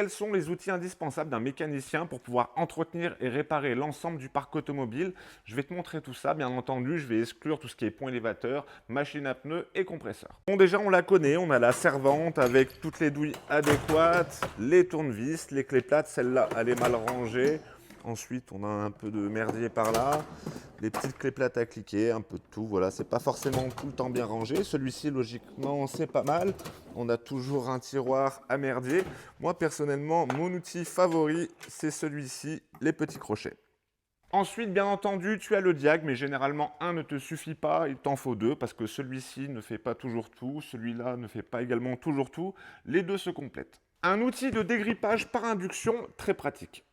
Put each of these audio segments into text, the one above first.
Quels sont les outils indispensables d'un mécanicien pour pouvoir entretenir et réparer l'ensemble du parc automobile? Je vais te montrer tout ça, bien entendu, je vais exclure tout ce qui est pont élévateur, machine à pneus et compresseur. Bon, déjà, on la connaît, on a la servante avec toutes les douilles adéquates, les tournevis, les clés plates, celle-là, elle est mal rangée. Ensuite, on a un peu de merdier par là, les petites clés plates à cliquer, un peu de tout. Voilà, c'est pas forcément tout le temps bien rangé. Celui-ci, logiquement, c'est pas mal. On a toujours un tiroir à merdier. Moi, personnellement, mon outil favori, c'est celui-ci, les petits crochets. Ensuite, bien entendu, tu as le diag, mais généralement, un ne te suffit pas, il t'en faut deux, parce que celui-ci ne fait pas toujours tout, celui-là ne fait pas également toujours tout. Les deux se complètent. Un outil de dégrippage par induction, très pratique.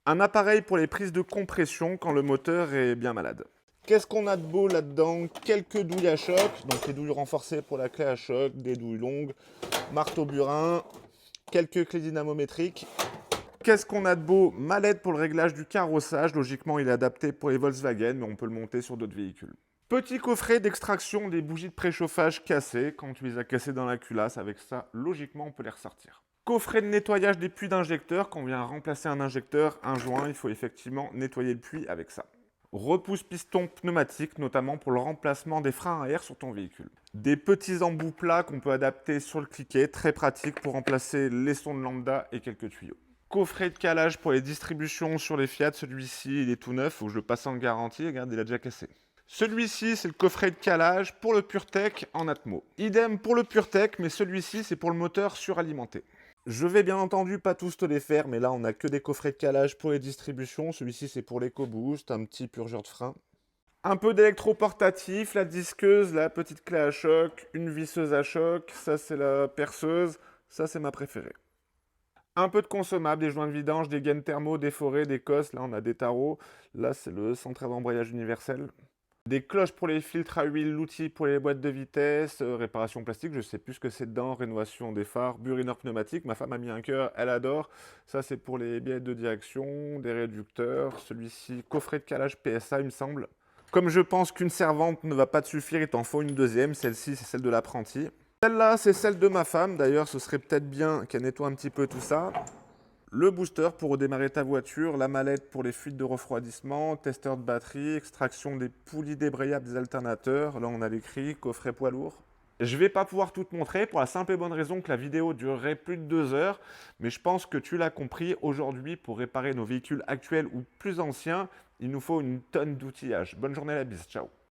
Un appareil pour les prises de compression quand le moteur est bien malade. Qu'est-ce qu'on a de beau là-dedans? Quelques douilles à choc, donc les douilles renforcées pour la clé à choc, des douilles longues, marteau burin, quelques clés dynamométriques. Qu'est-ce qu'on a de beau? Mallette pour le réglage du carrossage, logiquement il est adapté pour les Volkswagen, mais on peut le monter sur d'autres véhicules. Petit coffret d'extraction des bougies de préchauffage cassées, quand tu les as cassées dans la culasse, avec ça, logiquement on peut les ressortir. Coffret de nettoyage des puits d'injecteurs, quand on vient remplacer un injecteur, un joint, il faut effectivement nettoyer le puits avec ça. Repousse-piston pneumatique, notamment pour le remplacement des freins à air sur ton véhicule. Des petits embouts plats qu'on peut adapter sur le cliquet, très pratique pour remplacer les sondes lambda et quelques tuyaux. Coffret de calage pour les distributions sur les Fiat, celui-ci il est tout neuf, faut que je le passe en garantie, regarde il a déjà cassé. Celui-ci c'est le coffret de calage pour le PureTech en Atmo. Idem pour le PureTech, mais celui-ci c'est pour le moteur suralimenté. Je vais bien entendu pas tous te les faire, mais là on a que des coffrets de calage pour les distributions. Celui-ci c'est pour l'EcoBoost, un petit purgeur de frein. Un peu d'électroportatif, la disqueuse, la petite clé à choc, une visseuse à choc, ça c'est la perceuse, ça c'est ma préférée. Un peu de consommables, des joints de vidange, des gaines thermo, des forêts, des cosses, là on a des tarots, là c'est le centre d'embrayage universel. Des cloches pour les filtres à huile, l'outil pour les boîtes de vitesse, réparation plastique, je sais plus ce que c'est dedans, rénovation des phares, burineur pneumatique, ma femme a mis un cœur, elle adore. Ça c'est pour les billettes de direction, des réducteurs, celui-ci, coffret de calage PSA il me semble. Comme je pense qu'une servante ne va pas te suffire, il t'en faut une deuxième, celle-ci c'est celle de l'apprenti. Celle-là c'est celle de ma femme, d'ailleurs ce serait peut-être bien qu'elle nettoie un petit peu tout ça. Le booster pour redémarrer ta voiture, la mallette pour les fuites de refroidissement, testeur de batterie, extraction des poulies débrayables des alternateurs. Là, on a l'écrit coffret poids lourd. Je ne vais pas pouvoir tout te montrer pour la simple et bonne raison que la vidéo durerait plus de 2 heures. Mais je pense que tu l'as compris, aujourd'hui, pour réparer nos véhicules actuels ou plus anciens, il nous faut une tonne d'outillage. Bonne journée à la bise, ciao.